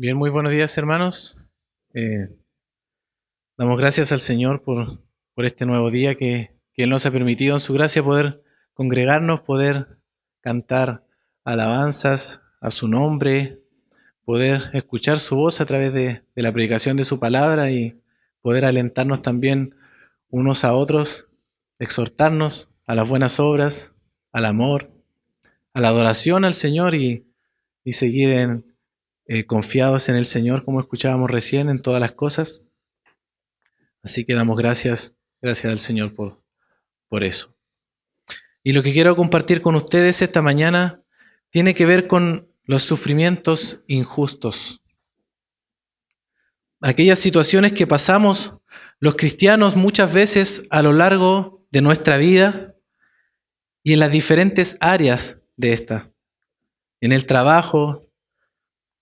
Bien, muy buenos días, hermanos. Damos gracias al Señor por este nuevo día que Él nos ha permitido en su gracia poder congregarnos, poder cantar alabanzas a su nombre, poder escuchar su voz a través de la predicación de su palabra y poder alentarnos también unos a otros, exhortarnos a las buenas obras, al amor, a la adoración al Señor y seguir confiados en el Señor, como escuchábamos recién, en todas las cosas. Así que damos gracias al Señor por eso. Y lo que quiero compartir con ustedes esta mañana tiene que ver con los sufrimientos injustos. Aquellas situaciones que pasamos los cristianos muchas veces a lo largo de nuestra vida y en las diferentes áreas de esta. En el trabajo,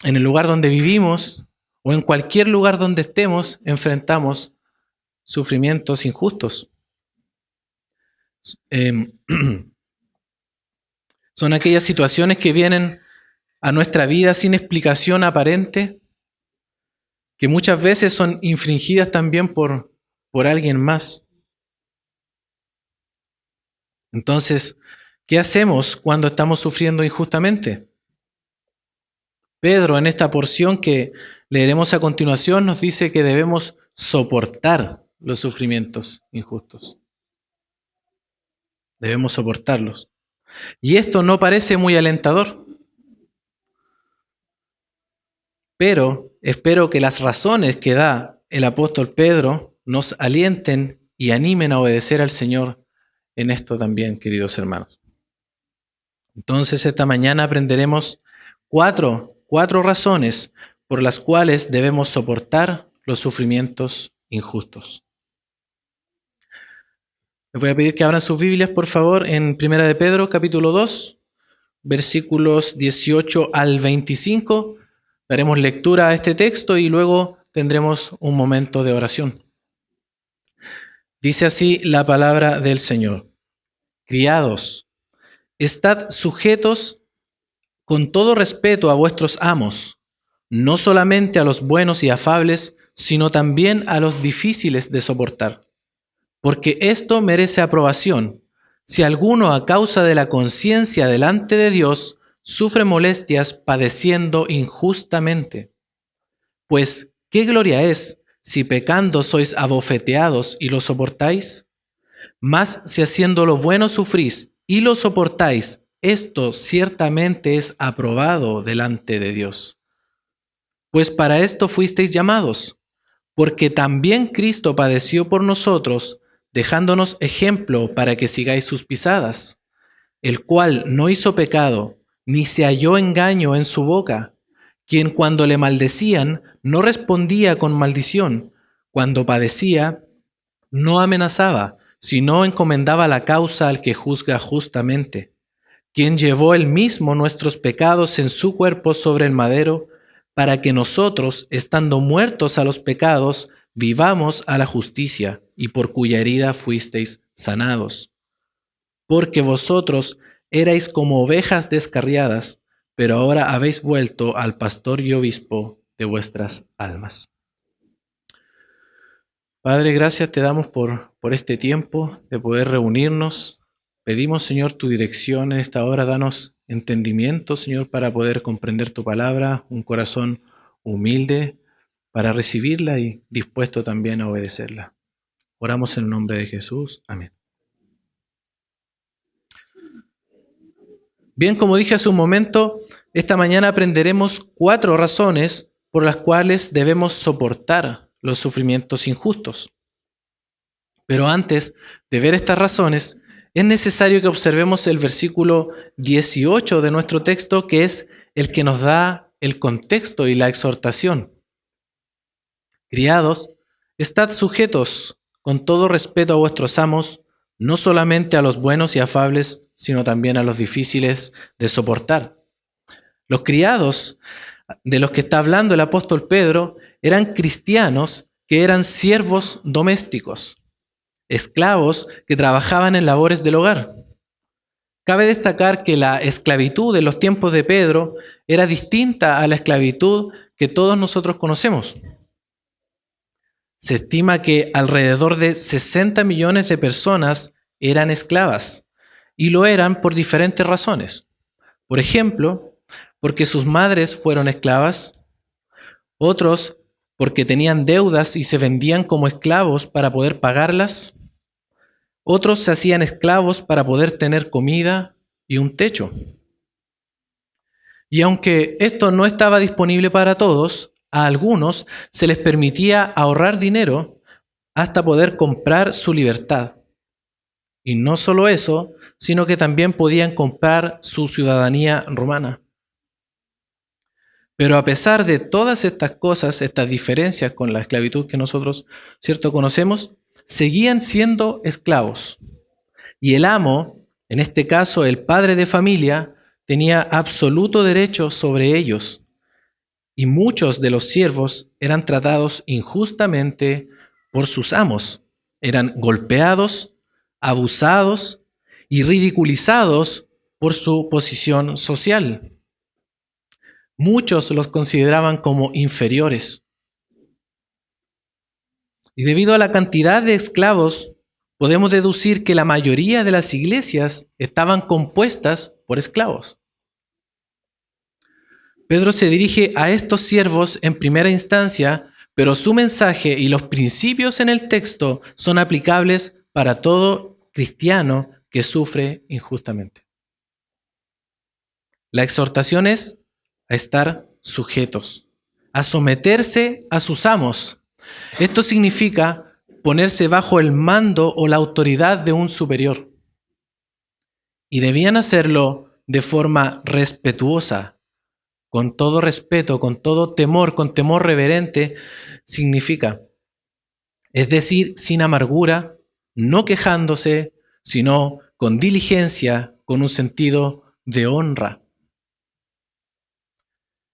en el lugar donde vivimos o en cualquier lugar donde estemos, enfrentamos sufrimientos injustos. Son aquellas situaciones que vienen a nuestra vida sin explicación aparente, que muchas veces son infringidas también por alguien más. Entonces, ¿qué hacemos cuando estamos sufriendo injustamente? Pedro, en esta porción que leeremos a continuación, nos dice que debemos soportar los sufrimientos injustos. Debemos soportarlos. Y esto no parece muy alentador, pero espero que las razones que da el apóstol Pedro nos alienten y animen a obedecer al Señor en esto también, queridos hermanos. Entonces, esta mañana aprenderemos cuatro razones por las cuales debemos soportar los sufrimientos injustos. Les voy a pedir que abran sus Biblias, por favor, en 1 de Pedro, capítulo 2, versículos 18 al 25. Daremos lectura a este texto y luego tendremos un momento de oración. Dice así la palabra del Señor. Criados, estad sujetos con todo respeto a vuestros amos, no solamente a los buenos y afables, sino también a los difíciles de soportar. Porque esto merece aprobación, si alguno a causa de la conciencia delante de Dios sufre molestias padeciendo injustamente. Pues, ¿qué gloria es si pecando sois abofeteados y lo soportáis? Mas si haciendo lo bueno sufrís y lo soportáis, esto ciertamente es aprobado delante de Dios. Pues para esto fuisteis llamados, porque también Cristo padeció por nosotros, dejándonos ejemplo para que sigáis sus pisadas, el cual no hizo pecado, ni se halló engaño en su boca, quien cuando le maldecían no respondía con maldición, cuando padecía no amenazaba, sino encomendaba la causa al que juzga justamente, quien llevó él mismo nuestros pecados en su cuerpo sobre el madero, para que nosotros, estando muertos a los pecados, vivamos a la justicia, y por cuya herida fuisteis sanados. Porque vosotros erais como ovejas descarriadas, pero ahora habéis vuelto al pastor y obispo de vuestras almas. Padre, gracias te damos por este tiempo de poder reunirnos. Pedimos, Señor, tu dirección en esta hora. Danos entendimiento, Señor, para poder comprender tu palabra, un corazón humilde para recibirla y dispuesto también a obedecerla. Oramos en el nombre de Jesús. Amén. Bien, como dije hace un momento, esta mañana aprenderemos 4 razones por las cuales debemos soportar los sufrimientos injustos. Pero antes de ver estas razones, es necesario que observemos el versículo 18 de nuestro texto, que es el que nos da el contexto y la exhortación. Criados, estad sujetos con todo respeto a vuestros amos, no solamente a los buenos y afables, sino también a los difíciles de soportar. Los criados de los que está hablando el apóstol Pedro eran cristianos que eran siervos domésticos, esclavos que trabajaban en labores del hogar. Cabe destacar que la esclavitud en los tiempos de Pedro era distinta a la esclavitud que todos nosotros conocemos. Se estima que alrededor de 60 millones de personas eran esclavas, y lo eran por diferentes razones. Por ejemplo, porque sus madres fueron esclavas, otros porque tenían deudas y se vendían como esclavos para poder pagarlas, otros se hacían esclavos para poder tener comida y un techo. Y aunque esto no estaba disponible para todos, a algunos se les permitía ahorrar dinero hasta poder comprar su libertad. Y no solo eso, sino que también podían comprar su ciudadanía romana. Pero a pesar de todas estas cosas, estas diferencias con la esclavitud que nosotros, cierto, conocemos, seguían siendo esclavos. Y el amo, en este caso el padre de familia, tenía absoluto derecho sobre ellos. Y muchos de los siervos eran tratados injustamente por sus amos. Eran golpeados, abusados y ridiculizados por su posición social. Muchos los consideraban como inferiores. Y debido a la cantidad de esclavos, podemos deducir que la mayoría de las iglesias estaban compuestas por esclavos. Pedro se dirige a estos siervos en primera instancia, pero su mensaje y los principios en el texto son aplicables para todo cristiano que sufre injustamente. La exhortación es a estar sujetos, a someterse a sus amos. Esto significa ponerse bajo el mando o la autoridad de un superior. Y debían hacerlo de forma respetuosa, con todo respeto, con todo temor, con temor reverente, significa, es decir, sin amargura, no quejándose, sino con diligencia, con un sentido de honra.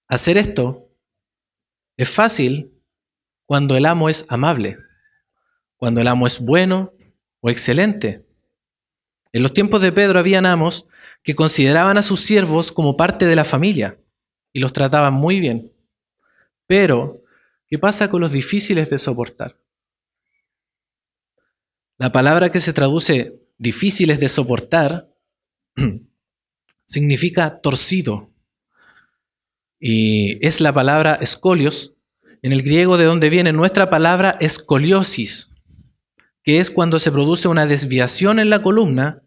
Hacer esto es fácil cuando el amo es amable, cuando el amo es bueno o excelente. En los tiempos de Pedro habían amos que consideraban a sus siervos como parte de la familia y los trataban muy bien. Pero, ¿qué pasa con los difíciles de soportar? La palabra que se traduce difíciles de soportar significa torcido. Y es la palabra escolios, en el griego de donde viene nuestra palabra escoliosis, que es cuando se produce una desviación en la columna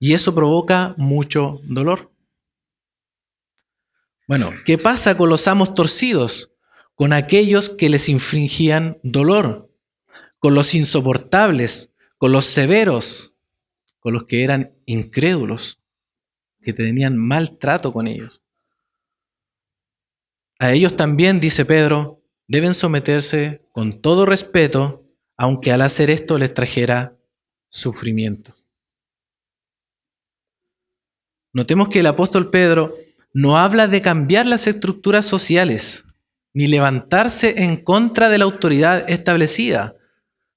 y eso provoca mucho dolor. Bueno, ¿qué pasa con los amos torcidos? Con aquellos que les infligían dolor, con los insoportables, con los severos, con los que eran incrédulos, que tenían mal trato con ellos. A ellos también, dice Pedro, deben someterse con todo respeto, aunque al hacer esto les trajera sufrimiento. Notemos que el apóstol Pedro no habla de cambiar las estructuras sociales, ni levantarse en contra de la autoridad establecida,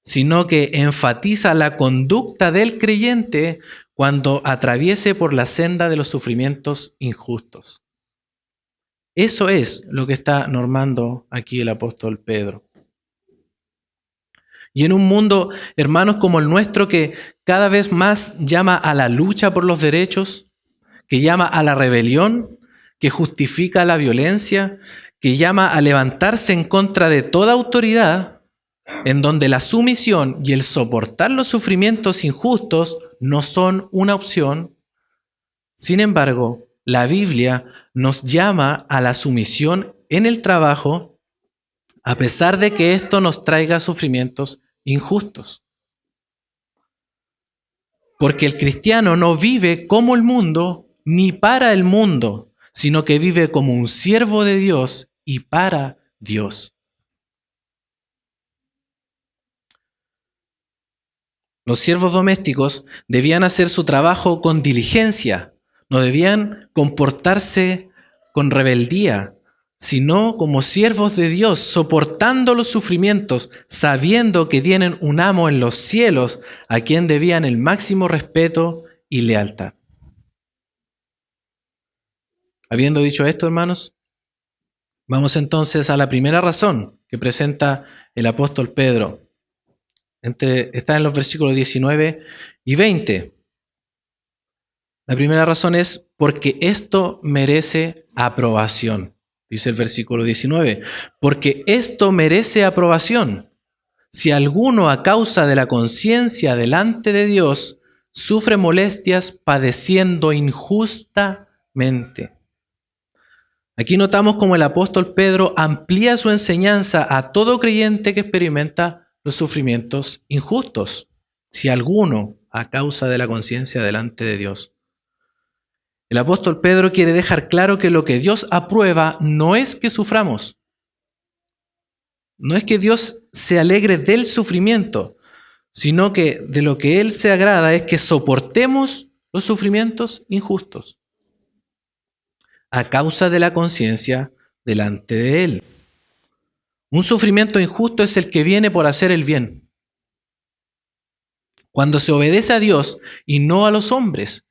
sino que enfatiza la conducta del creyente cuando atraviese por la senda de los sufrimientos injustos. Eso es lo que está normando aquí el apóstol Pedro. Y en un mundo, hermanos, como el nuestro, que cada vez más llama a la lucha por los derechos, que llama a la rebelión, que justifica la violencia, que llama a levantarse en contra de toda autoridad, en donde la sumisión y el soportar los sufrimientos injustos no son una opción. Sin embargo, la Biblia nos llama a la sumisión en el trabajo, a pesar de que esto nos traiga sufrimientos injustos. Porque el cristiano no vive como el mundo ni para el mundo, sino que vive como un siervo de Dios y para Dios. Los siervos domésticos debían hacer su trabajo con diligencia, no debían comportarse con rebeldía, sino como siervos de Dios, soportando los sufrimientos, sabiendo que tienen un amo en los cielos a quien debían el máximo respeto y lealtad. Habiendo dicho esto, hermanos, Vamos entonces a la primera razón que presenta el apóstol Pedro. Está en los versículos 19 y 20. La primera razón es porque esto merece aprobación. Dice el versículo 19, porque esto merece aprobación. Si alguno a causa de la conciencia delante de Dios sufre molestias padeciendo injustamente. Aquí notamos cómo el apóstol Pedro amplía su enseñanza a todo creyente que experimenta los sufrimientos injustos. Si alguno a causa de la conciencia delante de Dios. El apóstol Pedro quiere dejar claro que lo que Dios aprueba no es que suframos. No es que Dios se alegre del sufrimiento, sino que de lo que Él se agrada es que soportemos los sufrimientos injustos a causa de la conciencia delante de Él. Un sufrimiento injusto es el que viene por hacer el bien. Cuando se obedece a Dios y no a los hombres.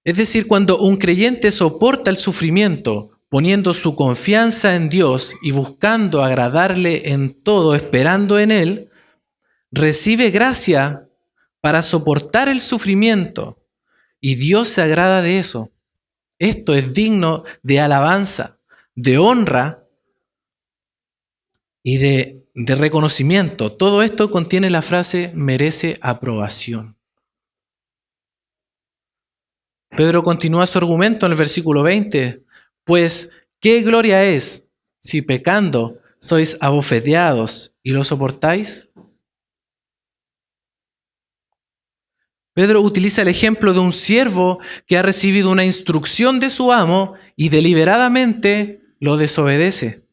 Es decir, cuando un creyente soporta el sufrimiento, poniendo su confianza en Dios y buscando agradarle en todo, esperando en Él, recibe gracia para soportar el sufrimiento y Dios se agrada de eso. Esto es digno de alabanza, de honra y de reconocimiento. Todo esto contiene la frase merece aprobación. Pedro continúa su argumento en el versículo 20. Pues, ¿qué gloria es si pecando sois abofeteados y lo soportáis? Pedro utiliza el ejemplo de un siervo que ha recibido una instrucción de su amo y deliberadamente lo desobedece.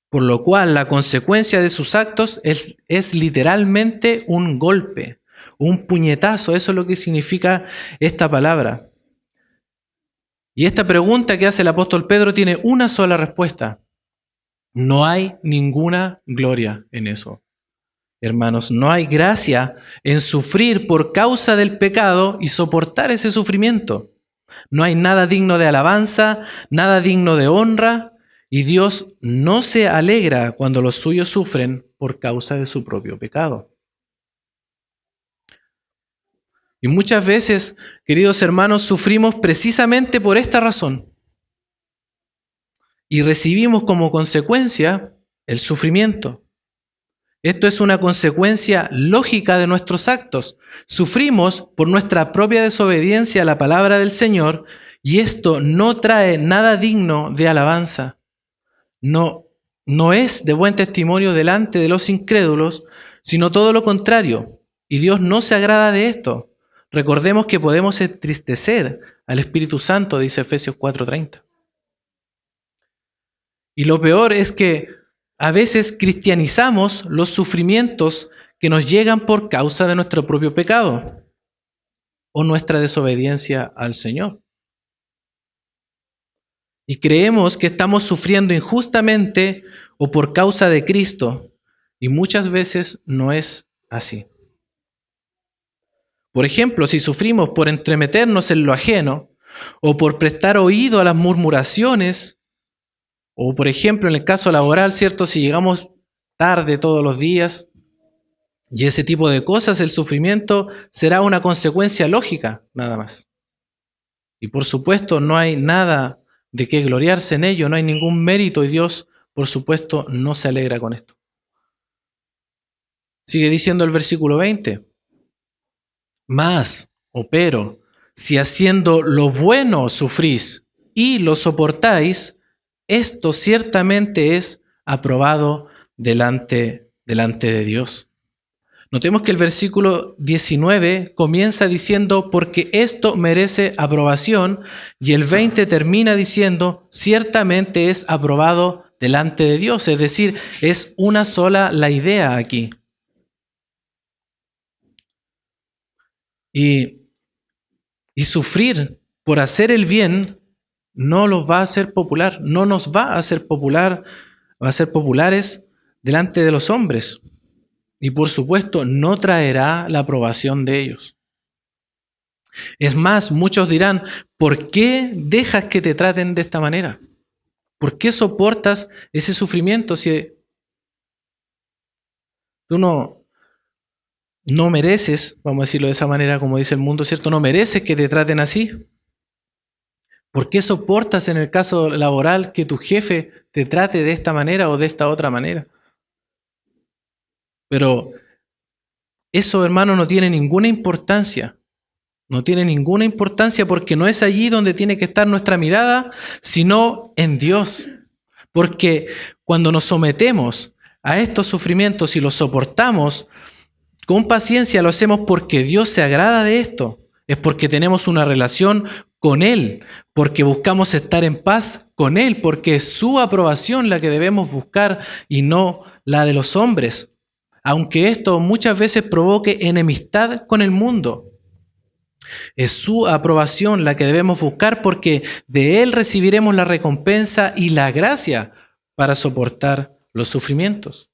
Por lo cual la consecuencia de sus actos es literalmente un golpe. Un puñetazo, eso es lo que significa esta palabra. Y esta pregunta que hace el apóstol Pedro tiene una sola respuesta. No hay ninguna gloria en eso. Hermanos, no hay gracia en sufrir por causa del pecado y soportar ese sufrimiento. No hay nada digno de alabanza, nada digno de honra, y Dios no se alegra cuando los suyos sufren por causa de su propio pecado. Y muchas veces, queridos hermanos, sufrimos precisamente por esta razón. Y recibimos como consecuencia el sufrimiento. Esto es una consecuencia lógica de nuestros actos. Sufrimos por nuestra propia desobediencia a la palabra del Señor y esto no trae nada digno de alabanza. No es de buen testimonio delante de los incrédulos, sino todo lo contrario. Y Dios no se agrada de esto. Recordemos que podemos entristecer al Espíritu Santo, dice Efesios 4:30. Y lo peor es que a veces cristianizamos los sufrimientos que nos llegan por causa de nuestro propio pecado o nuestra desobediencia al Señor. Y creemos que estamos sufriendo injustamente o por causa de Cristo, y muchas veces no es así. Por ejemplo, si sufrimos por entremeternos en lo ajeno, o por prestar oído a las murmuraciones, o por ejemplo en el caso laboral, ¿cierto? Si llegamos tarde todos los días, y ese tipo de cosas, el sufrimiento será una consecuencia lógica, nada más. Y por supuesto no hay nada de qué gloriarse en ello, no hay ningún mérito, y Dios, por supuesto, no se alegra con esto. Sigue diciendo el versículo 20. Mas, o pero, si haciendo lo bueno sufrís y lo soportáis, esto ciertamente es aprobado delante de Dios. Notemos que el versículo 19 comienza diciendo, porque esto merece aprobación, y el 20 termina diciendo, ciertamente es aprobado delante de Dios. Es decir, es una sola la idea aquí. Y sufrir por hacer el bien no los va a hacer popular, no nos va a hacer popular, va a ser populares delante de los hombres. Y por supuesto no traerá la aprobación de ellos. Es más, muchos dirán, ¿por qué dejas que te traten de esta manera? ¿Por qué soportas ese sufrimiento si tú no mereces, vamos a decirlo de esa manera como dice el mundo, ¿cierto? No mereces que te traten así. ¿Por qué soportas en el caso laboral que tu jefe te trate de esta manera o de esta otra manera? Pero eso, hermano, no tiene ninguna importancia. No tiene ninguna importancia porque no es allí donde tiene que estar nuestra mirada, sino en Dios. Porque cuando nos sometemos a estos sufrimientos y los soportamos con paciencia, lo hacemos porque Dios se agrada de esto. Es porque tenemos una relación con Él, porque buscamos estar en paz con Él, porque es su aprobación la que debemos buscar y no la de los hombres. Aunque esto muchas veces provoque enemistad con el mundo. Es su aprobación la que debemos buscar porque de Él recibiremos la recompensa y la gracia para soportar los sufrimientos.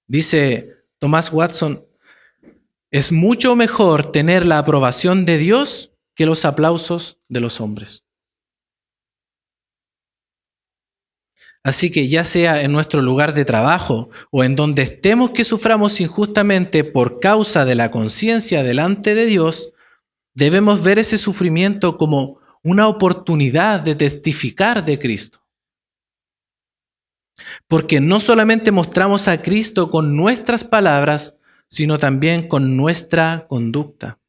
Dice Thomas Watson, es mucho mejor tener la aprobación de Dios que los aplausos de los hombres. Así que ya sea en nuestro lugar de trabajo o en donde estemos que suframos injustamente por causa de la conciencia delante de Dios, debemos ver ese sufrimiento como una oportunidad de testificar de Cristo. Porque no solamente mostramos a Cristo con nuestras palabras, sino también con nuestra conducta.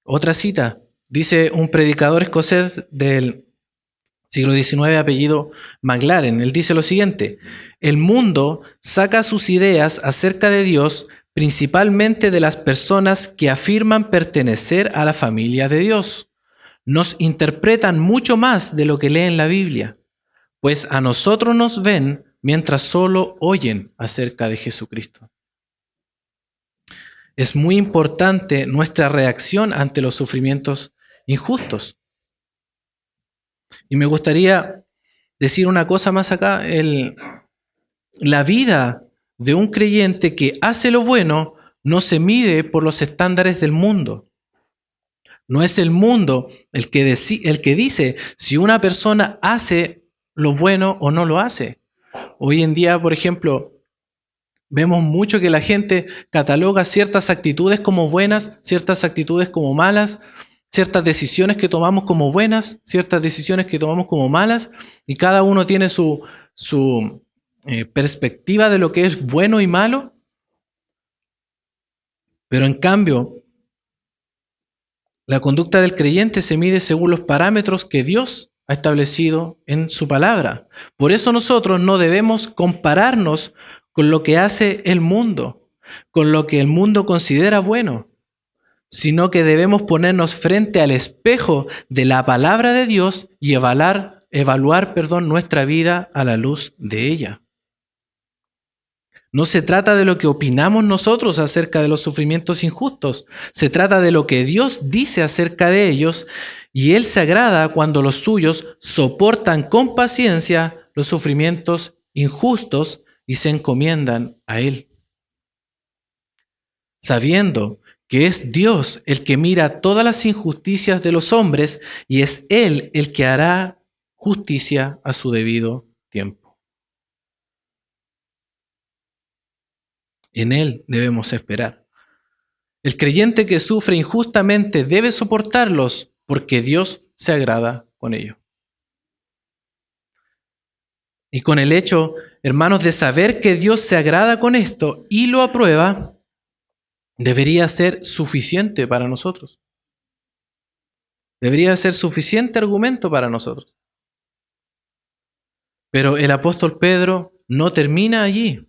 Otra cita, dice un predicador escocés del siglo XIX, apellido Maclaren. Él dice lo siguiente: el mundo saca sus ideas acerca de Dios principalmente de las personas que afirman pertenecer a la familia de Dios. Nos interpretan mucho más de lo que leen la Biblia, pues a nosotros nos ven mientras solo oyen acerca de Jesucristo. Es muy importante nuestra reacción ante los sufrimientos injustos. Y me gustaría decir una cosa más acá. La vida de un creyente que hace lo bueno no se mide por los estándares del mundo. No es el mundo el que dice si una persona hace lo bueno o no lo hace. Hoy en día, por ejemplo, vemos mucho que la gente cataloga ciertas actitudes como buenas, ciertas actitudes como malas, ciertas decisiones que tomamos como buenas, ciertas decisiones que tomamos como malas, y cada uno tiene su perspectiva de lo que es bueno y malo. Pero en cambio, la conducta del creyente se mide según los parámetros que Dios ha establecido en su palabra. Por eso nosotros no debemos compararnos con lo que hace el mundo, con lo que el mundo considera bueno, sino que debemos ponernos frente al espejo de la palabra de Dios y evaluar nuestra vida a la luz de ella. No se trata de lo que opinamos nosotros acerca de los sufrimientos injustos, se trata de lo que Dios dice acerca de ellos, y Él se agrada cuando los suyos soportan con paciencia los sufrimientos injustos y se encomiendan a Él. Sabiendo que es Dios el que mira todas las injusticias de los hombres y es Él el que hará justicia a su debido tiempo. En Él debemos esperar. El creyente que sufre injustamente debe soportarlos porque Dios se agrada con ello. Y con el hecho, hermanos, de saber que Dios se agrada con esto y lo aprueba, debería ser suficiente para nosotros. Debería ser suficiente argumento para nosotros. Pero el apóstol Pedro no termina allí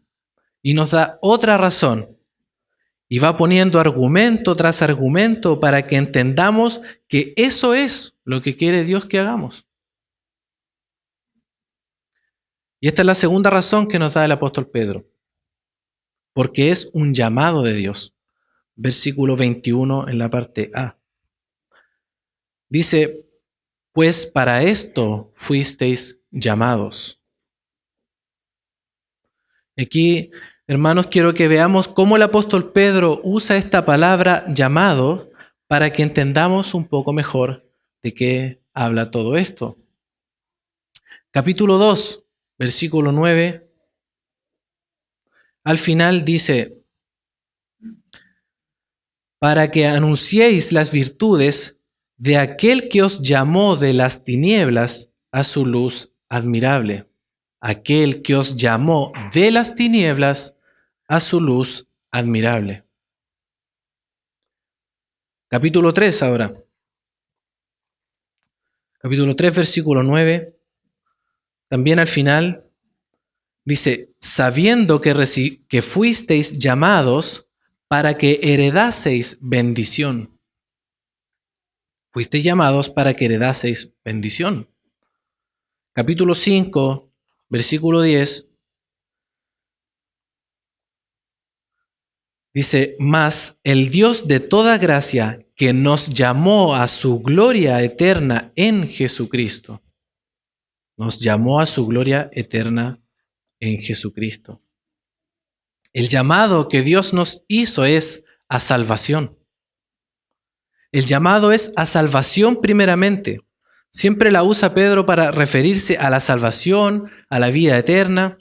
y nos da otra razón. Y va poniendo argumento tras argumento para que entendamos que eso es lo que quiere Dios que hagamos. Y esta es la segunda razón que nos da el apóstol Pedro. Porque es un llamado de Dios. Versículo 21 en la parte A. Dice, pues para esto fuisteis llamados. Aquí Hermanos, quiero que veamos cómo el apóstol Pedro usa esta palabra llamado para que entendamos un poco mejor de qué habla todo esto. Capítulo 2, versículo 9, al final dice: para que anunciéis las virtudes de aquel que os llamó de las tinieblas a su luz admirable. Aquel que os llamó de las tinieblas a su luz admirable. Capítulo 3 ahora. Capítulo 3, versículo 9. También al final dice: sabiendo que fuisteis llamados para que heredaseis bendición. Fuisteis llamados para que heredaseis bendición. Capítulo 5, versículo 10. Dice: mas el Dios de toda gracia, que nos llamó a su gloria eterna en Jesucristo. Nos llamó a su gloria eterna en Jesucristo. El llamado que Dios nos hizo es a salvación. El llamado es a salvación primeramente. Siempre la usa Pedro para referirse a la salvación, a la vida eterna.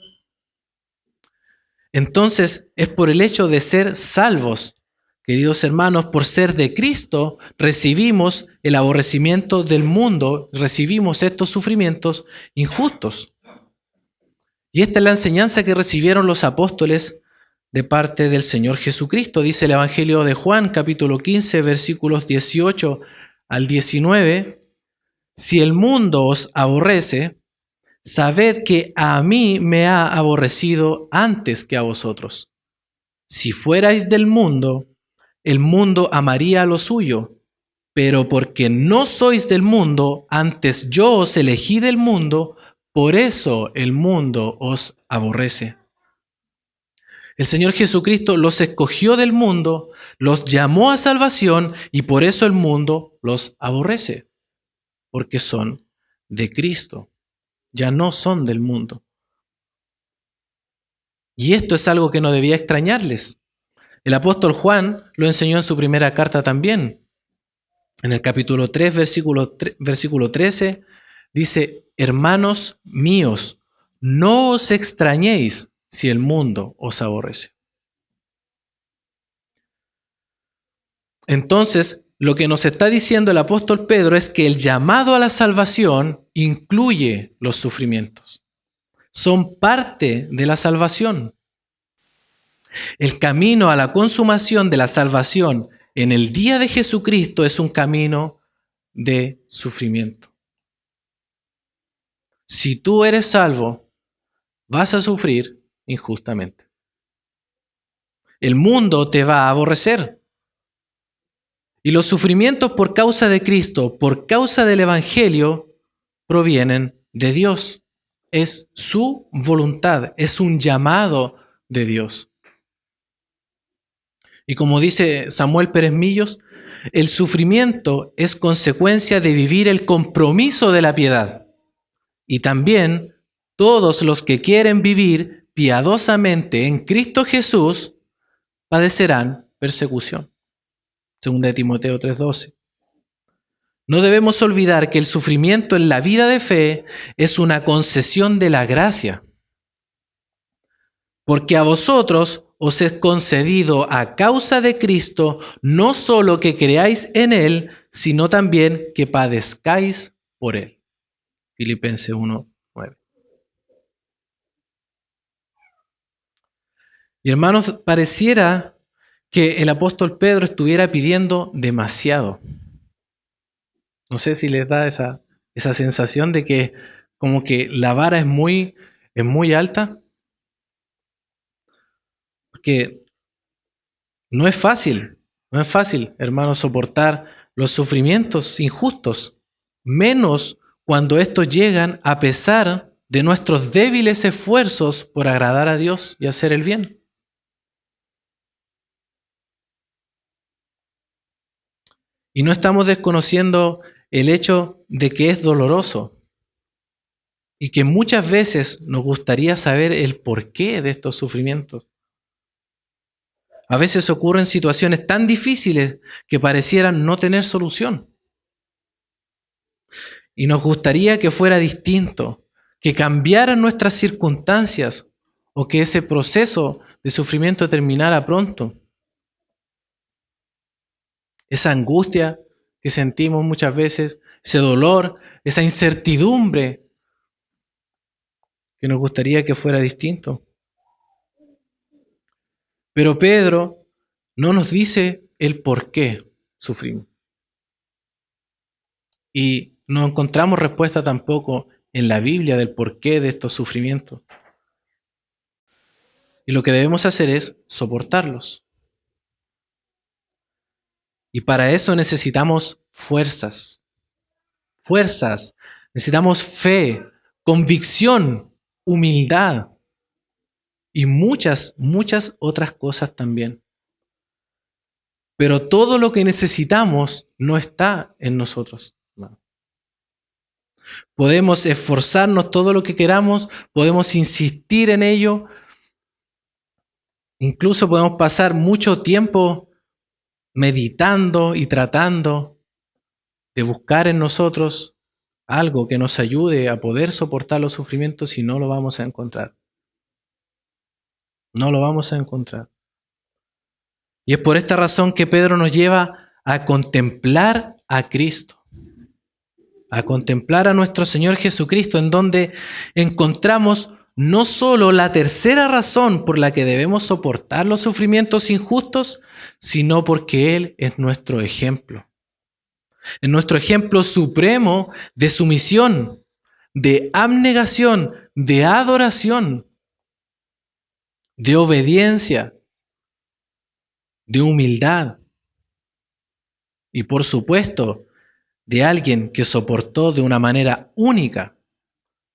Entonces, es por el hecho de ser salvos, queridos hermanos, por ser de Cristo, recibimos el aborrecimiento del mundo, recibimos estos sufrimientos injustos. Y esta es la enseñanza que recibieron los apóstoles de parte del Señor Jesucristo. Dice el Evangelio de Juan, capítulo 15, versículos 18 al 19. Si el mundo os aborrece, sabed que a mí me ha aborrecido antes que a vosotros. Si fuerais del mundo, el mundo amaría lo suyo, pero porque no sois del mundo, antes yo os elegí del mundo, por eso el mundo os aborrece. El Señor Jesucristo los escogió del mundo, los llamó a salvación y por eso el mundo los aborrece, porque son de Cristo, ya no son del mundo. Y esto es algo que no debía extrañarles. El apóstol Juan lo enseñó en su primera carta también. En el capítulo 3, versículo 13, dice: hermanos míos, no os extrañéis si el mundo os aborrece. Entonces, lo que nos está diciendo el apóstol Pedro es que el llamado a la salvación incluye los sufrimientos. Son parte de la salvación. El camino a la consumación de la salvación en el día de Jesucristo es un camino de sufrimiento. Si tú eres salvo, vas a sufrir injustamente. El mundo te va a aborrecer. Y los sufrimientos por causa de Cristo, por causa del Evangelio, provienen de Dios. Es su voluntad, es un llamado de Dios. Y como dice Samuel Pérez Millos, el sufrimiento es consecuencia de vivir el compromiso de la piedad. Y también todos los que quieren vivir piadosamente en Cristo Jesús padecerán persecución. 2 Timoteo 3:12. No debemos olvidar que el sufrimiento en la vida de fe es una concesión de la gracia. Porque a vosotros os es concedido a causa de Cristo no solo que creáis en Él, sino también que padezcáis por Él. Filipenses 1:9. Y hermanos, pareciera que el apóstol Pedro estuviera pidiendo demasiado. No sé si les da esa sensación de que como que la vara es muy alta. Porque no es fácil, hermanos, soportar los sufrimientos injustos, menos cuando estos llegan a pesar de nuestros débiles esfuerzos por agradar a Dios y hacer el bien. Y no estamos desconociendo el hecho de que es doloroso y que muchas veces nos gustaría saber el porqué de estos sufrimientos. A veces ocurren situaciones tan difíciles que parecieran no tener solución. Y nos gustaría que fuera distinto, que cambiaran nuestras circunstancias o que ese proceso de sufrimiento terminara pronto. Esa angustia que sentimos muchas veces, ese dolor, esa incertidumbre, que nos gustaría que fuera distinto. Pero Pedro no nos dice el por qué sufrimos. Y no encontramos respuesta tampoco en la Biblia del porqué de estos sufrimientos. Y lo que debemos hacer es soportarlos. Y para eso necesitamos fuerzas. Fuerzas. Necesitamos fe, convicción, humildad y muchas otras cosas también. Pero todo lo que necesitamos no está en nosotros. No. Podemos esforzarnos todo lo que queramos, podemos insistir en ello, incluso podemos pasar mucho tiempo meditando y tratando de buscar en nosotros algo que nos ayude a poder soportar los sufrimientos y no lo vamos a encontrar. No lo vamos a encontrar. Y es por esta razón que Pedro nos lleva a contemplar a Cristo, a contemplar a nuestro Señor Jesucristo, en donde encontramos no solo la tercera razón por la que debemos soportar los sufrimientos injustos, sino porque Él es nuestro ejemplo. Es nuestro ejemplo supremo de sumisión, de abnegación, de adoración, de obediencia, de humildad y, por supuesto, de alguien que soportó de una manera única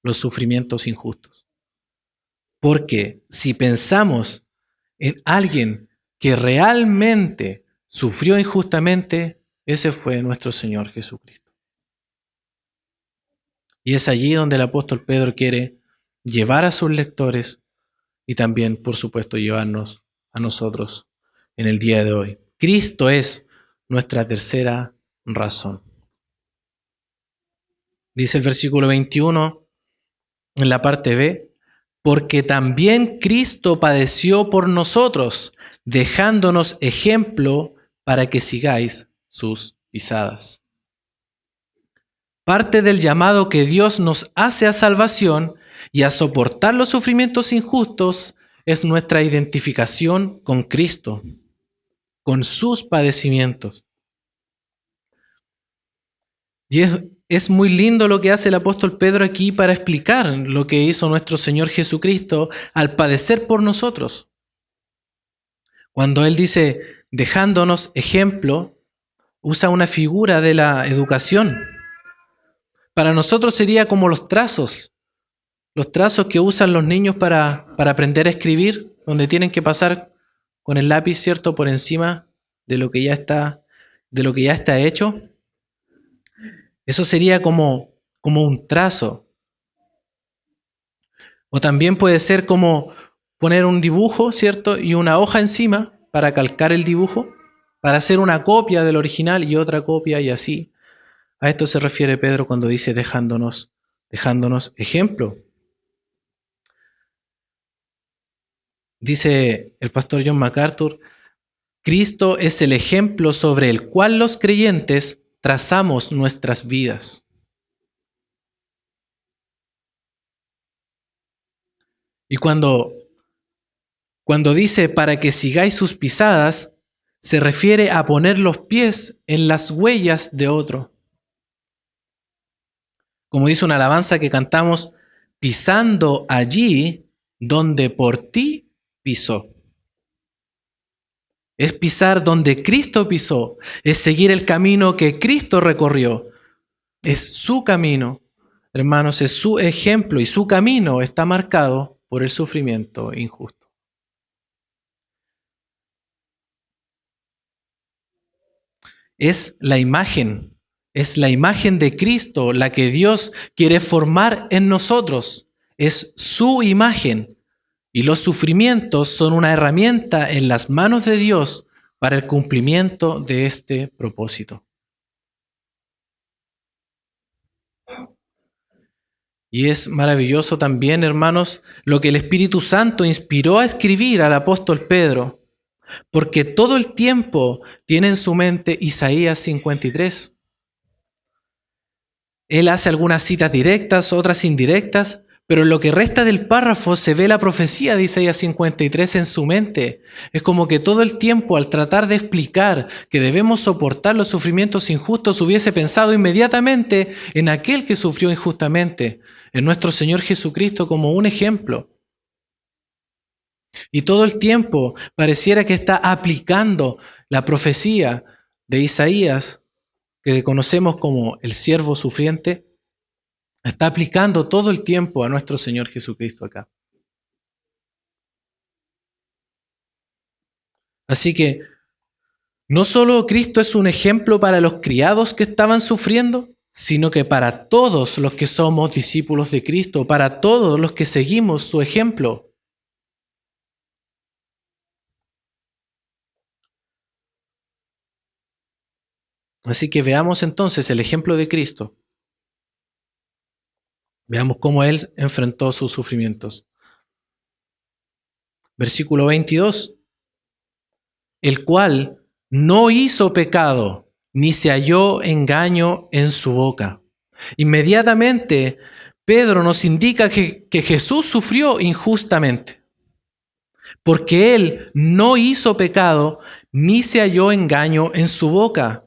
los sufrimientos injustos. Porque si pensamos en alguien que realmente sufrió injustamente, ese fue nuestro Señor Jesucristo. Y es allí donde el apóstol Pedro quiere llevar a sus lectores y también, por supuesto, llevarnos a nosotros en el día de hoy. Cristo es nuestra tercera razón. Dice el versículo 21 en la parte B, porque también Cristo padeció por nosotros, dejándonos ejemplo para que sigáis sus pisadas. Parte del llamado que Dios nos hace a salvación y a soportar los sufrimientos injustos es nuestra identificación con Cristo, con sus padecimientos. Y es muy lindo lo que hace el apóstol Pedro aquí para explicar lo que hizo nuestro Señor Jesucristo al padecer por nosotros. Cuando Él dice, dejándonos ejemplo, usa una figura de la educación. Para nosotros sería como los trazos que usan los niños para aprender a escribir, donde tienen que pasar con el lápiz, ¿cierto?, por encima de lo que ya está hecho. Eso sería como un trazo. O también puede ser como poner un dibujo, ¿cierto?, y una hoja encima para calcar el dibujo, para hacer una copia del original y otra copia y así. A esto se refiere Pedro cuando dice dejándonos ejemplo. Dice el pastor John MacArthur, Cristo es el ejemplo sobre el cual los creyentes trazamos nuestras vidas. Y cuando dice para que sigáis sus pisadas, se refiere a poner los pies en las huellas de otro. Como dice una alabanza que cantamos, pisando allí donde por ti pisó. Es pisar donde Cristo pisó, es seguir el camino que Cristo recorrió. Es su camino, hermanos, es su ejemplo y su camino está marcado por el sufrimiento injusto. Es la imagen de Cristo la que Dios quiere formar en nosotros. Es su imagen Y los sufrimientos son una herramienta en las manos de Dios para el cumplimiento de este propósito. Y es maravilloso también, hermanos, lo que el Espíritu Santo inspiró a escribir al apóstol Pedro, porque todo el tiempo tiene en su mente Isaías 53. Él hace algunas citas directas, otras indirectas, pero en lo que resta del párrafo se ve la profecía de Isaías 53 en su mente. Es como que todo el tiempo, al tratar de explicar que debemos soportar los sufrimientos injustos, hubiese pensado inmediatamente en aquel que sufrió injustamente, en nuestro Señor Jesucristo como un ejemplo. Y todo el tiempo pareciera que está aplicando la profecía de Isaías, que conocemos como el siervo sufriente, está aplicando todo el tiempo a nuestro Señor Jesucristo acá. Así que no solo Cristo es un ejemplo para los criados que estaban sufriendo, sino que para todos los que somos discípulos de Cristo, para todos los que seguimos su ejemplo. Así que veamos entonces el ejemplo de Cristo. Veamos cómo Él enfrentó sus sufrimientos. Versículo 22. El cual no hizo pecado, ni se halló engaño en su boca. Inmediatamente, Pedro nos indica que Jesús sufrió injustamente, porque Él no hizo pecado, ni se halló engaño en su boca.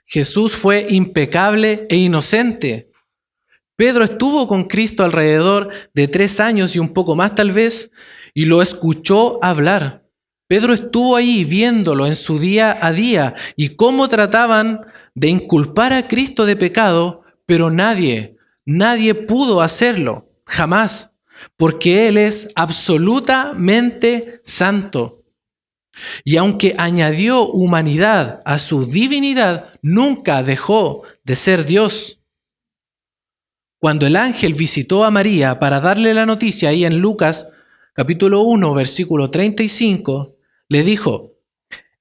Jesús fue impecable e inocente. Pedro estuvo con Cristo alrededor de 3 años y un poco más tal vez, y lo escuchó hablar. Pedro estuvo ahí viéndolo en su día a día y cómo trataban de inculpar a Cristo de pecado, pero nadie pudo hacerlo, jamás, porque Él es absolutamente santo. Y aunque añadió humanidad a su divinidad, nunca dejó de ser Dios. Cuando el ángel visitó a María para darle la noticia, ahí en Lucas capítulo 1, versículo 35, le dijo: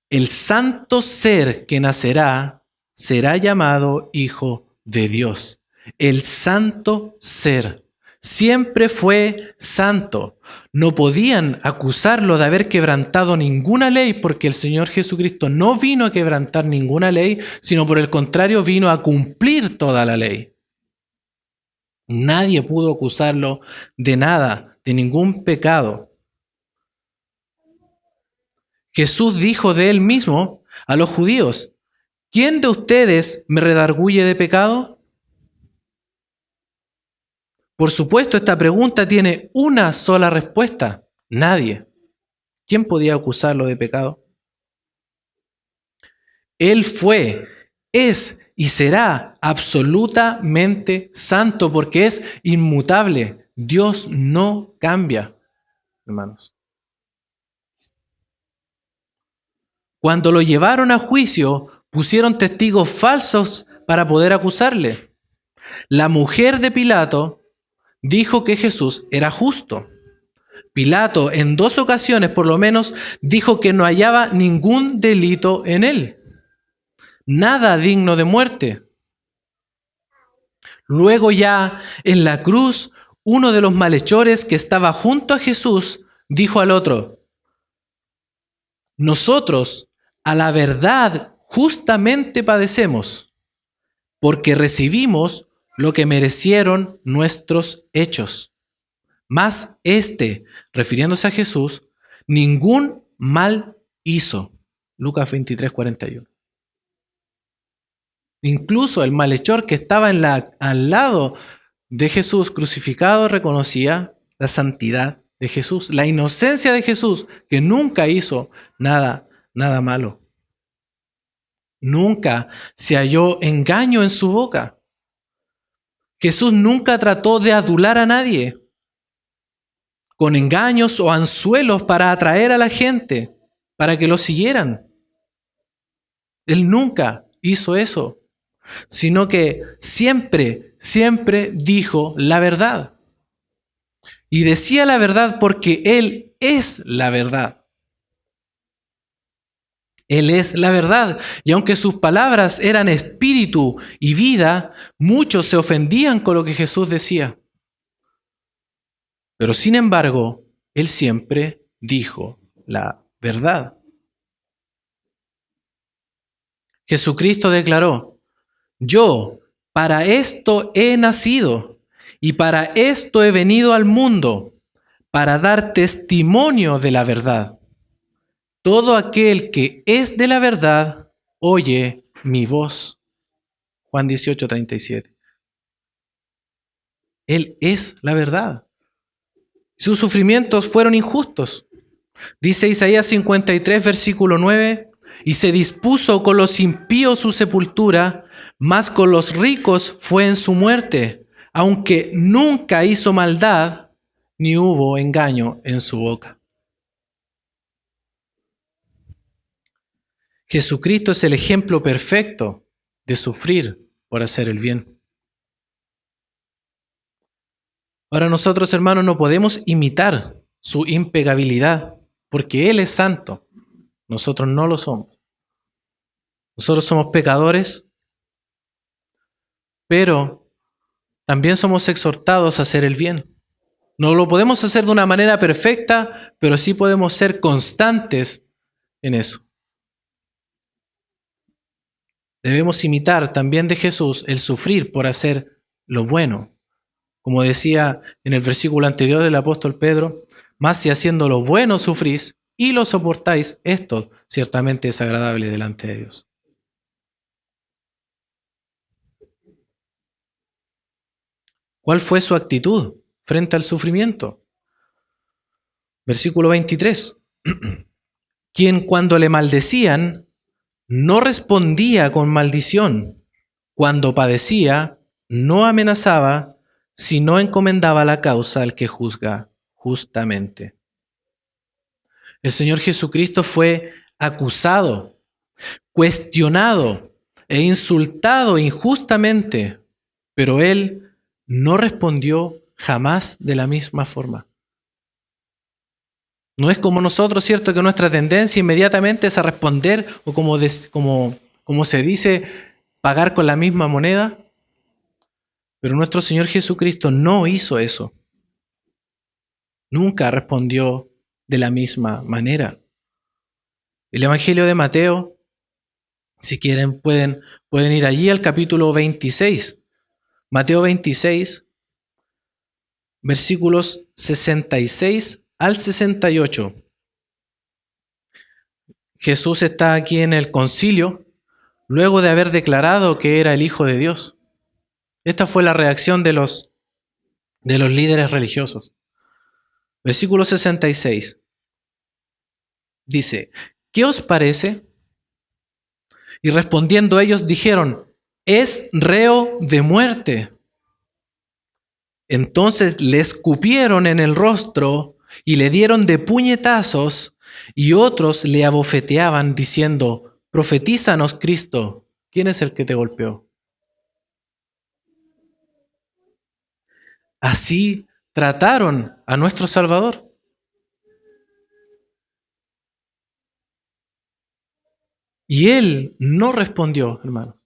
el santo ser que nacerá será llamado Hijo de Dios. El santo ser siempre fue santo. No podían acusarlo de haber quebrantado ninguna ley, porque el Señor Jesucristo no vino a quebrantar ninguna ley, sino por el contrario vino a cumplir toda la ley. Nadie pudo acusarlo de nada, de ningún pecado. Jesús dijo de él mismo a los judíos: ¿quién de ustedes me redarguye de pecado? Por supuesto, esta pregunta tiene una sola respuesta: nadie. ¿Quién podía acusarlo de pecado? Él fue, es y será absolutamente santo porque es inmutable. Dios no cambia, hermanos. Cuando lo llevaron a juicio, pusieron testigos falsos para poder acusarle. La mujer de Pilato dijo que Jesús era justo. Pilato en 2 ocasiones por lo menos dijo que no hallaba ningún delito en él. Nada digno de muerte. Luego ya en la cruz, uno de los malhechores que estaba junto a Jesús dijo al otro: nosotros a la verdad justamente padecemos, porque recibimos lo que merecieron nuestros hechos. Mas refiriéndose a Jesús, ningún mal hizo. Lucas 23, 41. Incluso el malhechor que estaba al lado de Jesús crucificado reconocía la santidad de Jesús, la inocencia de Jesús, que nunca hizo nada malo. Nunca se halló engaño en su boca. Jesús nunca trató de adular a nadie con engaños o anzuelos para atraer a la gente, para que lo siguieran. Él nunca hizo eso, sino que siempre dijo la verdad. y decía la verdad porque Él es la verdad. Él es la verdad. Y aunque sus palabras eran espíritu y vida, muchos se ofendían con lo que Jesús decía. Pero sin embargo, Él siempre dijo la verdad. Jesucristo declaró: yo para esto he nacido y para esto he venido al mundo, para dar testimonio de la verdad. Todo aquel que es de la verdad oye mi voz. Juan 18:37. Él es la verdad. Sus sufrimientos fueron injustos. Dice Isaías 53, versículo 9, y se dispuso con los impíos su sepultura, mas con los ricos fue en su muerte, aunque nunca hizo maldad, ni hubo engaño en su boca. Jesucristo es el ejemplo perfecto de sufrir por hacer el bien. Ahora nosotros, hermanos, no podemos imitar su impecabilidad, porque Él es santo. Nosotros no lo somos. Nosotros somos pecadores, pero también somos exhortados a hacer el bien. No lo podemos hacer de una manera perfecta, pero sí podemos ser constantes en eso. Debemos imitar también de Jesús el sufrir por hacer lo bueno. Como decía en el versículo anterior del apóstol Pedro, mas si haciendo lo bueno sufrís y lo soportáis, esto ciertamente es agradable delante de Dios. ¿Cuál fue su actitud frente al sufrimiento? Versículo 23. Quien cuando le maldecían, no respondía con maldición. Cuando padecía, no amenazaba, sino encomendaba la causa al que juzga justamente. El Señor Jesucristo fue acusado, cuestionado e insultado injustamente, pero Él no respondió jamás de la misma forma. No es como nosotros, ¿cierto?, que nuestra tendencia inmediatamente es a responder, o como se dice, pagar con la misma moneda. Pero nuestro Señor Jesucristo no hizo eso. Nunca respondió de la misma manera. El Evangelio de Mateo, si quieren, pueden ir allí al capítulo 26. Mateo 26, versículos 66 al 68. Jesús está aquí en el concilio, luego de haber declarado que era el Hijo de Dios. Esta fue la reacción de los líderes religiosos. Versículo 66. Dice: ¿qué os parece? Y respondiendo ellos dijeron: es reo de muerte. Entonces le escupieron en el rostro y le dieron de puñetazos, y otros le abofeteaban diciendo: profetízanos, Cristo, ¿quién es el que te golpeó? Así trataron a nuestro Salvador. Y Él no respondió, hermanos.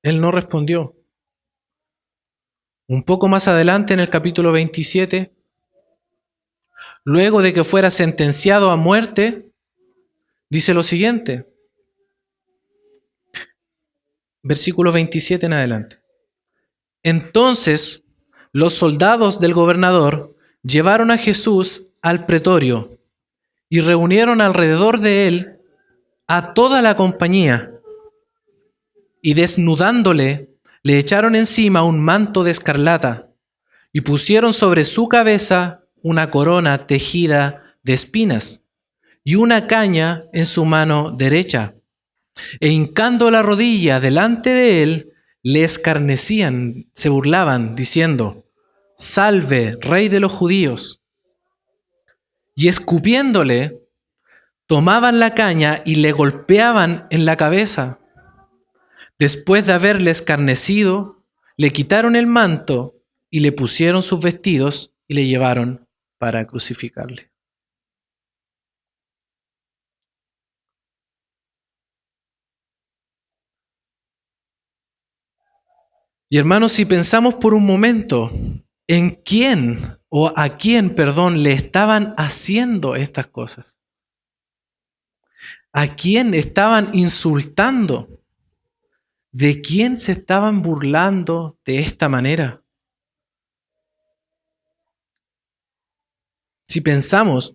Él no respondió. Un poco más adelante, en el capítulo 27, luego de que fuera sentenciado a muerte, dice lo siguiente. Versículo 27 en adelante. Entonces, los soldados del gobernador llevaron a Jesús al pretorio y reunieron alrededor de él a toda la compañía, y desnudándole, le echaron encima un manto de escarlata y pusieron sobre su cabeza una corona tejida de espinas y una caña en su mano derecha. E hincando la rodilla delante de él, le escarnecían, se burlaban, diciendo: salve, Rey de los judíos. Y escupiéndole, tomaban la caña y le golpeaban en la cabeza. Después de haberle escarnecido, le quitaron el manto y le pusieron sus vestidos y le llevaron para crucificarle. Y hermanos, si pensamos por un momento en quién o a quién, le estaban haciendo estas cosas, a quién estaban insultando, de quién se estaban burlando de esta manera. Si pensamos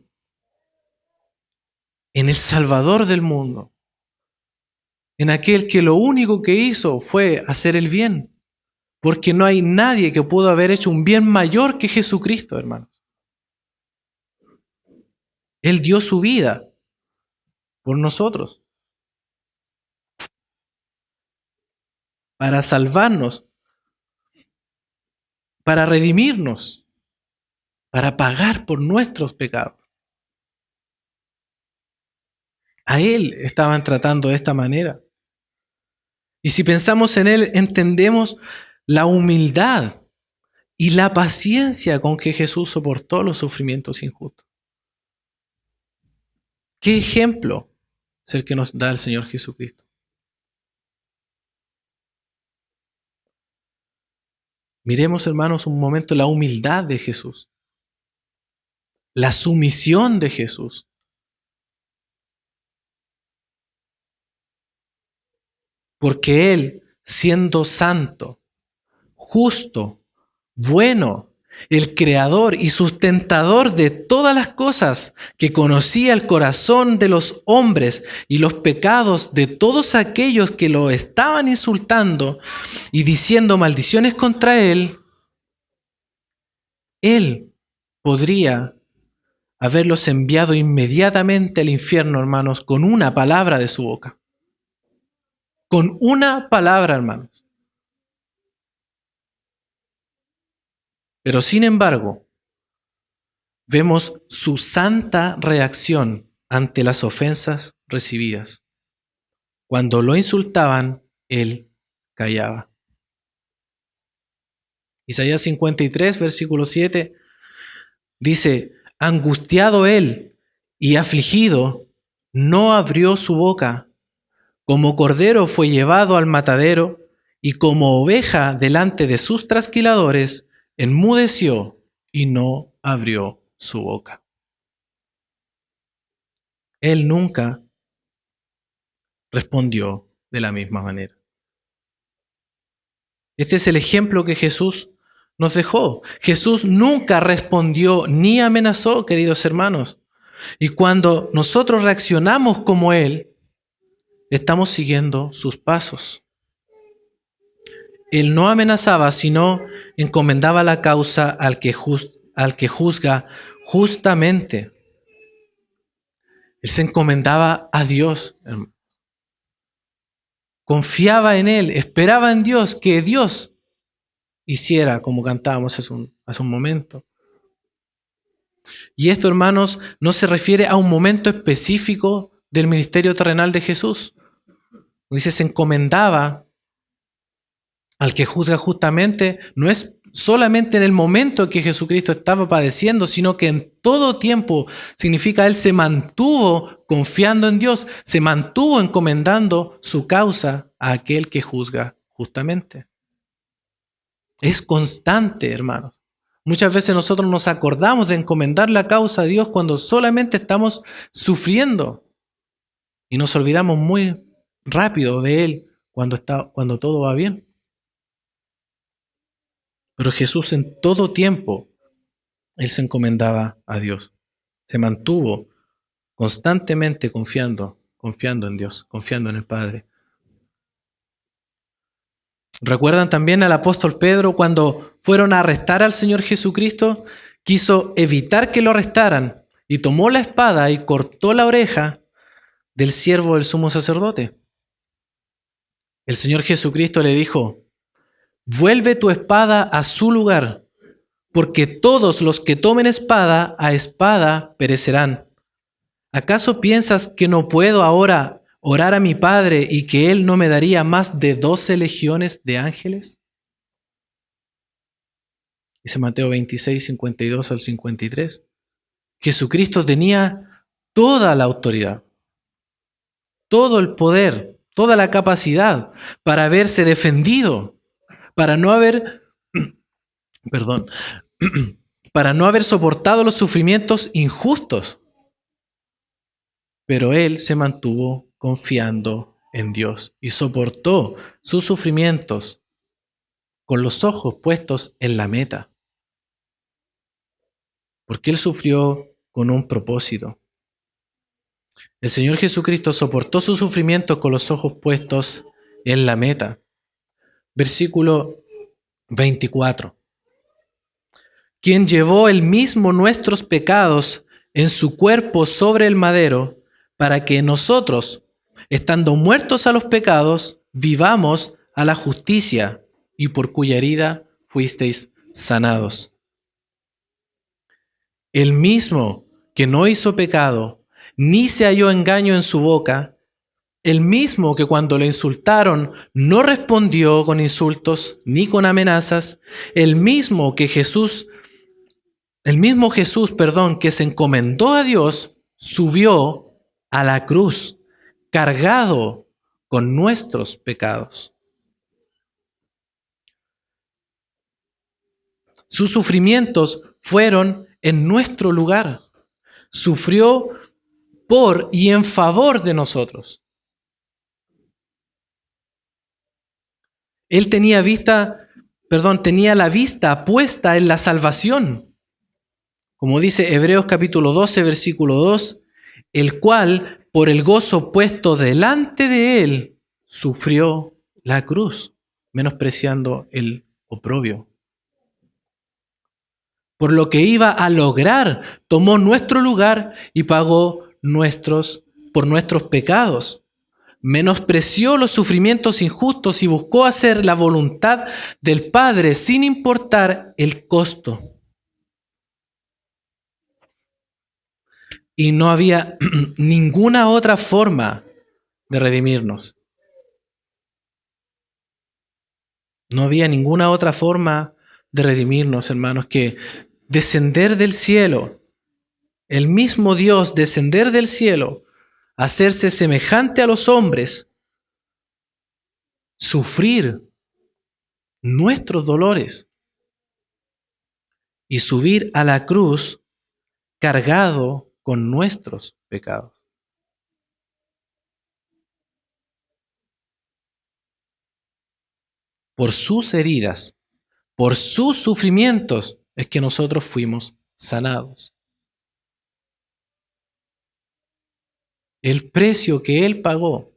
en el Salvador del mundo, en aquel que lo único que hizo fue hacer el bien, porque no hay nadie que pudo haber hecho un bien mayor que Jesucristo, hermanos. Él dio su vida por nosotros, para salvarnos, para redimirnos, para pagar por nuestros pecados. A Él estaban tratando de esta manera. Y si pensamos en Él, entendemos la humildad y la paciencia con que Jesús soportó los sufrimientos injustos. ¿Qué ejemplo es el que nos da el Señor Jesucristo? Miremos, hermanos, un momento la humildad de Jesús, la sumisión de Jesús. Porque Él, siendo santo, justo, bueno, el creador y sustentador de todas las cosas, que conocía el corazón de los hombres y los pecados de todos aquellos que lo estaban insultando y diciendo maldiciones contra Él podría haberlos enviado inmediatamente al infierno, hermanos, con una palabra de su boca. Con una palabra, hermanos. Pero sin embargo, vemos su santa reacción ante las ofensas recibidas. Cuando lo insultaban, Él callaba. Isaías 53, versículo 7, dice: angustiado Él y afligido, no abrió su boca. Como cordero fue llevado al matadero, y como oveja delante de sus trasquiladores, enmudeció y no abrió su boca. Él nunca respondió de la misma manera. Este es el ejemplo que Jesús nos dejó. Jesús nunca respondió ni amenazó, queridos hermanos. Y cuando nosotros reaccionamos como Él, estamos siguiendo sus pasos. Él no amenazaba, sino encomendaba la causa al que juzga justamente. Él se encomendaba a Dios, hermano. Confiaba en Él, esperaba en Dios, que Dios hiciera, como cantábamos hace un momento. Y esto, hermanos, no se refiere a un momento específico del ministerio terrenal de Jesús. Dice, se encomendaba al que juzga justamente, no es solamente en el momento en que Jesucristo estaba padeciendo, sino que en todo tiempo. Significa, Él se mantuvo confiando en Dios, se mantuvo encomendando su causa a aquel que juzga justamente. Es constante, hermanos. Muchas veces nosotros nos acordamos de encomendar la causa a Dios cuando solamente estamos sufriendo y nos olvidamos muy rápido de Él cuando todo va bien. Pero Jesús en todo tiempo, Él se encomendaba a Dios. Se mantuvo constantemente confiando en Dios, confiando en el Padre. ¿Recuerdan también al apóstol Pedro cuando fueron a arrestar al Señor Jesucristo? Quiso evitar que lo arrestaran y tomó la espada y cortó la oreja del siervo del sumo sacerdote. El Señor Jesucristo le dijo: vuelve tu espada a su lugar, porque todos los que tomen espada, a espada perecerán. ¿Acaso piensas que no puedo ahora orar a mi Padre y que Él no me daría más de 12 legiones de ángeles? Dice Mateo 26, 52 al 53. Jesucristo tenía toda la autoridad, todo el poder, toda la capacidad para haberse defendido, para no haber, perdón, para no haber soportado los sufrimientos injustos. Pero Él se mantuvo confiando en Dios y soportó sus sufrimientos con los ojos puestos en la meta. Porque Él sufrió con un propósito. El Señor Jesucristo soportó sus sufrimientos con los ojos puestos en la meta. Versículo 24. Quien llevó él mismo nuestros pecados en su cuerpo sobre el madero, para que nosotros, estando muertos a los pecados, vivamos a la justicia, y por cuya herida fuisteis sanados. El mismo que no hizo pecado, ni se halló engaño en su boca, el mismo que cuando le insultaron no respondió con insultos ni con amenazas, el mismo Jesús, que se encomendó a Dios, subió a la cruz, cargado con nuestros pecados. Sus sufrimientos fueron en nuestro lugar. Sufrió por y en favor de nosotros. Él tenía la vista puesta en la salvación. Como dice Hebreos capítulo 12, versículo 2, el cual, por el gozo puesto delante de él, sufrió la cruz, menospreciando el oprobio. Por lo que iba a lograr, tomó nuestro lugar y pagó por nuestros pecados. Menospreció los sufrimientos injustos y buscó hacer la voluntad del Padre sin importar el costo. Y no había ninguna otra forma de redimirnos. No había ninguna otra forma de redimirnos, hermanos, que descender del cielo, el mismo Dios descender del cielo, hacerse semejante a los hombres, sufrir nuestros dolores y subir a la cruz cargado con nuestros pecados. Por sus heridas, por sus sufrimientos, es que nosotros fuimos sanados. El precio que Él pagó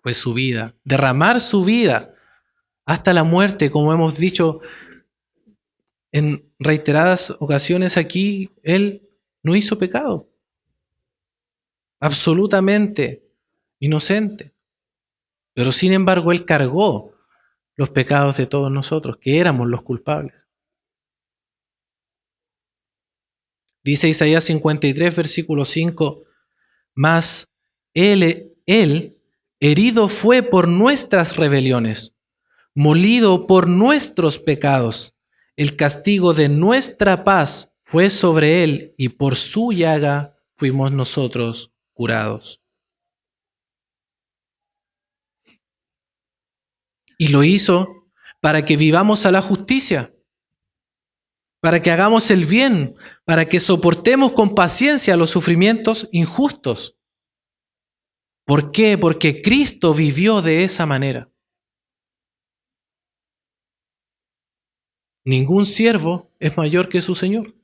fue su vida, derramar su vida hasta la muerte, como hemos dicho en reiteradas ocasiones aquí. Él no hizo pecado, absolutamente inocente, pero sin embargo Él cargó los pecados de todos nosotros, que éramos los culpables. Dice Isaías 53, versículo 5, mas él herido fue por nuestras rebeliones, molido por nuestros pecados. El castigo de nuestra paz fue sobre él, y por su llaga fuimos nosotros curados. Y lo hizo para que vivamos a la justicia, para que hagamos el bien, para que soportemos con paciencia los sufrimientos injustos. ¿Por qué? Porque Cristo vivió de esa manera. Ningún siervo es mayor que su Señor.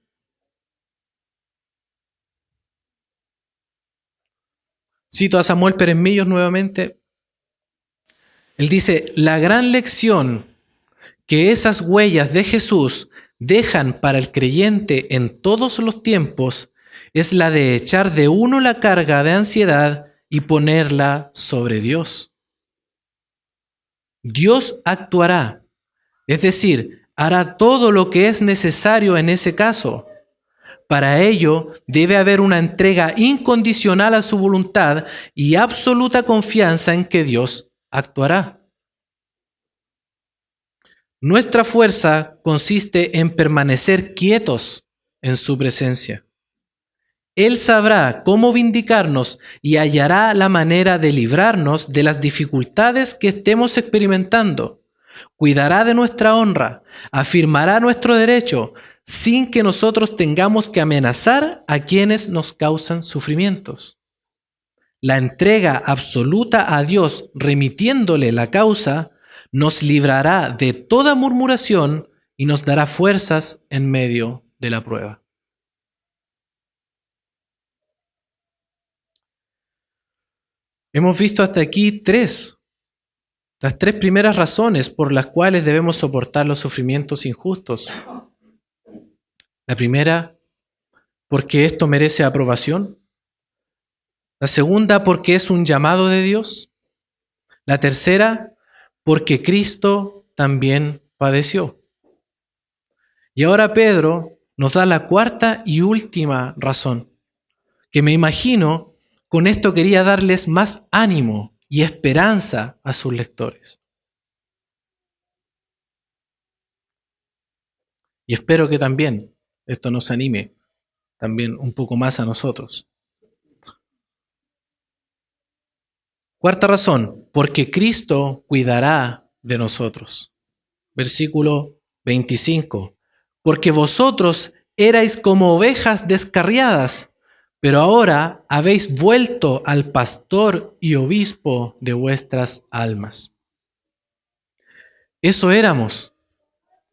Cito a Samuel Pérez Millos nuevamente. Él dice: la gran lección que esas huellas de Jesús dejan para el creyente en todos los tiempos es la de echar de uno la carga de ansiedad y ponerla sobre Dios. Dios actuará, es decir, hará todo lo que es necesario en ese caso. Para ello debe haber una entrega incondicional a su voluntad y absoluta confianza en que Dios actuará. Nuestra fuerza consiste en permanecer quietos en su presencia. Él sabrá cómo vindicarnos y hallará la manera de librarnos de las dificultades que estemos experimentando. Cuidará de nuestra honra, afirmará nuestro derecho, sin que nosotros tengamos que amenazar a quienes nos causan sufrimientos. La entrega absoluta a Dios, remitiéndole la causa, nos librará de toda murmuración y nos dará fuerzas en medio de la prueba. Hemos visto hasta aquí las tres primeras razones por las cuales debemos soportar los sufrimientos injustos. La primera, porque esto merece aprobación. La segunda, porque es un llamado de Dios. La tercera, porque Cristo también padeció. Y ahora Pedro nos da la cuarta y última razón, que me imagino con esto quería darles más ánimo y esperanza a sus lectores. Y espero que también esto nos anime también un poco más a nosotros. Cuarta razón, porque Cristo cuidará de nosotros. Versículo 25. Porque vosotros erais como ovejas descarriadas, pero ahora habéis vuelto al pastor y obispo de vuestras almas. Eso éramos,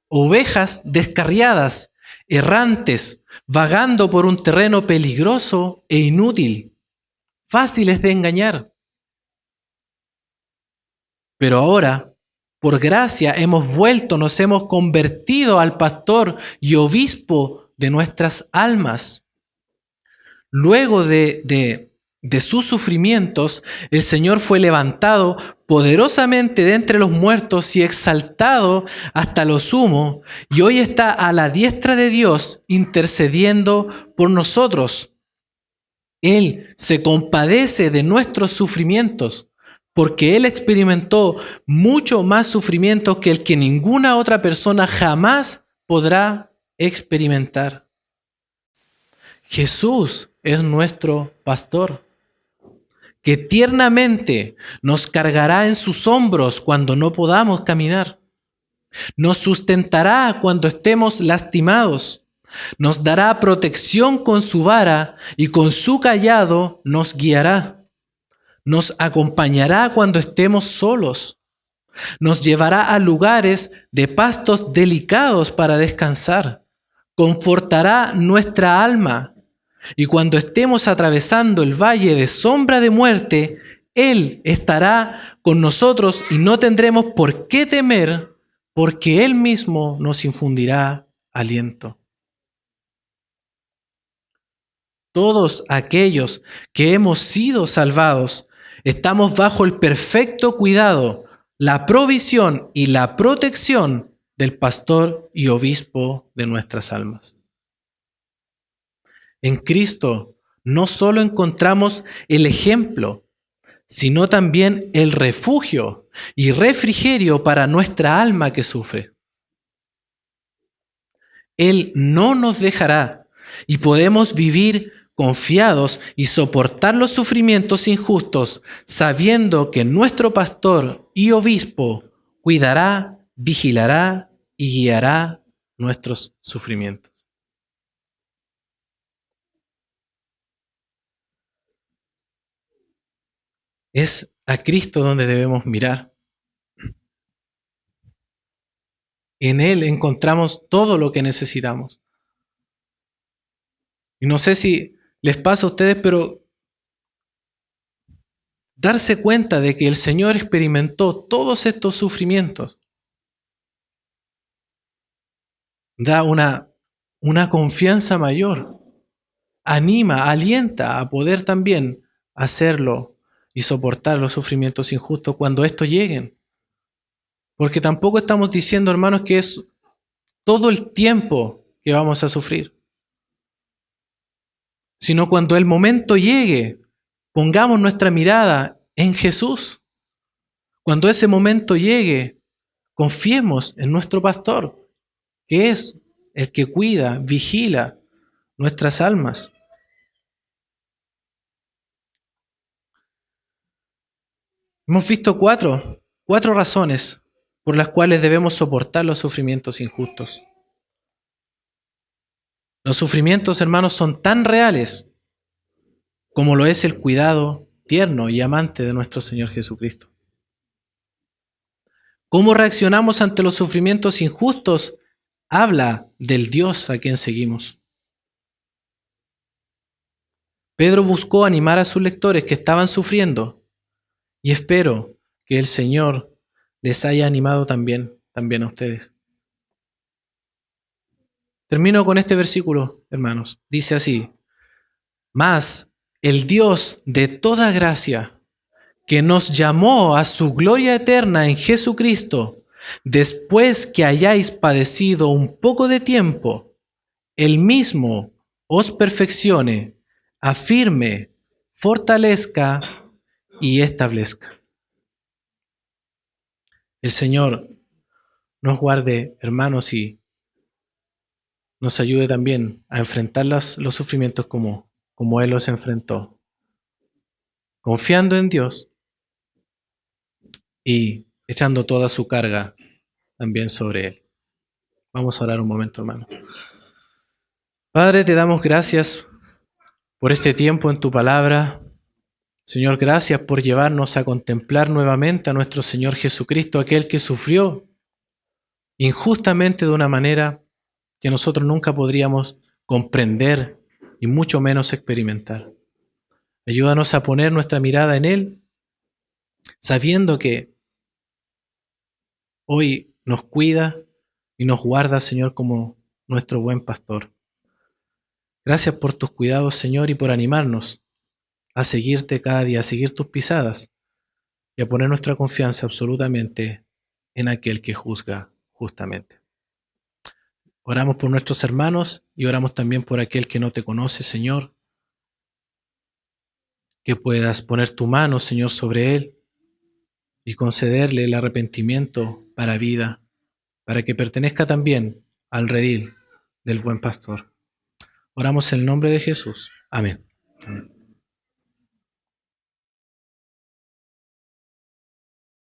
ovejas descarriadas, errantes, vagando por un terreno peligroso e inútil, fáciles de engañar. Pero ahora, por gracia, hemos vuelto, nos hemos convertido al pastor y obispo de nuestras almas. Luego de sus sufrimientos, el Señor fue levantado poderosamente de entre los muertos y exaltado hasta lo sumo, y hoy está a la diestra de Dios intercediendo por nosotros. Él se compadece de nuestros sufrimientos, porque Él experimentó mucho más sufrimiento que el que ninguna otra persona jamás podrá experimentar. Jesús es nuestro pastor, que tiernamente nos cargará en sus hombros cuando no podamos caminar. Nos sustentará cuando estemos lastimados. Nos dará protección con su vara y con su cayado nos guiará. Nos acompañará cuando estemos solos. Nos llevará a lugares de pastos delicados para descansar. Confortará nuestra alma. Y cuando estemos atravesando el valle de sombra de muerte, Él estará con nosotros y no tendremos por qué temer, porque Él mismo nos infundirá aliento. Todos aquellos que hemos sido salvados, estamos bajo el perfecto cuidado, la provisión y la protección del pastor y obispo de nuestras almas. En Cristo no solo encontramos el ejemplo, sino también el refugio y refrigerio para nuestra alma que sufre. Él no nos dejará y podemos vivir confiados y soportar los sufrimientos injustos, sabiendo que nuestro pastor y obispo cuidará, vigilará y guiará nuestros sufrimientos. Es a Cristo donde debemos mirar. En Él encontramos todo lo que necesitamos. Y no sé si les pasa a ustedes, pero darse cuenta de que el Señor experimentó todos estos sufrimientos da una confianza mayor, anima, alienta a poder también hacerlo y soportar los sufrimientos injustos cuando estos lleguen. Porque tampoco estamos diciendo, hermanos, que es todo el tiempo que vamos a sufrir, sino cuando el momento llegue, pongamos nuestra mirada en Jesús. Cuando ese momento llegue, Confiemos en nuestro pastor, que es el que cuida, vigila nuestras almas. Hemos visto cuatro razones por las cuales debemos soportar los sufrimientos injustos. Los sufrimientos, hermanos, son tan reales como lo es el cuidado tierno y amante de nuestro Señor Jesucristo. ¿Cómo reaccionamos ante los sufrimientos injustos? Habla del Dios a quien seguimos. Pedro buscó animar a sus lectores que estaban sufriendo, y espero que el Señor les haya animado también a ustedes. Termino con este versículo, hermanos. Dice así: mas el Dios de toda gracia, que nos llamó a su gloria eterna en Jesucristo, después que hayáis padecido un poco de tiempo, Él mismo os perfeccione, afirme, fortalezca y establezca. El Señor nos guarde, hermanos, y nos ayude también a enfrentar los sufrimientos como Él los enfrentó, confiando en Dios y echando toda su carga también sobre Él. Vamos a orar un momento, hermano. Padre, te damos gracias por este tiempo en tu palabra. Señor, gracias por llevarnos a contemplar nuevamente a nuestro Señor Jesucristo, aquel que sufrió injustamente de una manera que nosotros nunca podríamos comprender y mucho menos experimentar. Ayúdanos a poner nuestra mirada en Él, sabiendo que hoy nos cuida y nos guarda, Señor, como nuestro buen pastor. Gracias por tus cuidados, Señor, y por animarnos a seguirte cada día, a seguir tus pisadas y a poner nuestra confianza absolutamente en aquel que juzga justamente. Oramos por nuestros hermanos y oramos también por aquel que no te conoce, Señor. Que puedas poner tu mano, Señor, sobre él y concederle el arrepentimiento para vida, para que pertenezca también al redil del buen pastor. Oramos en el nombre de Jesús. Amén. Amén.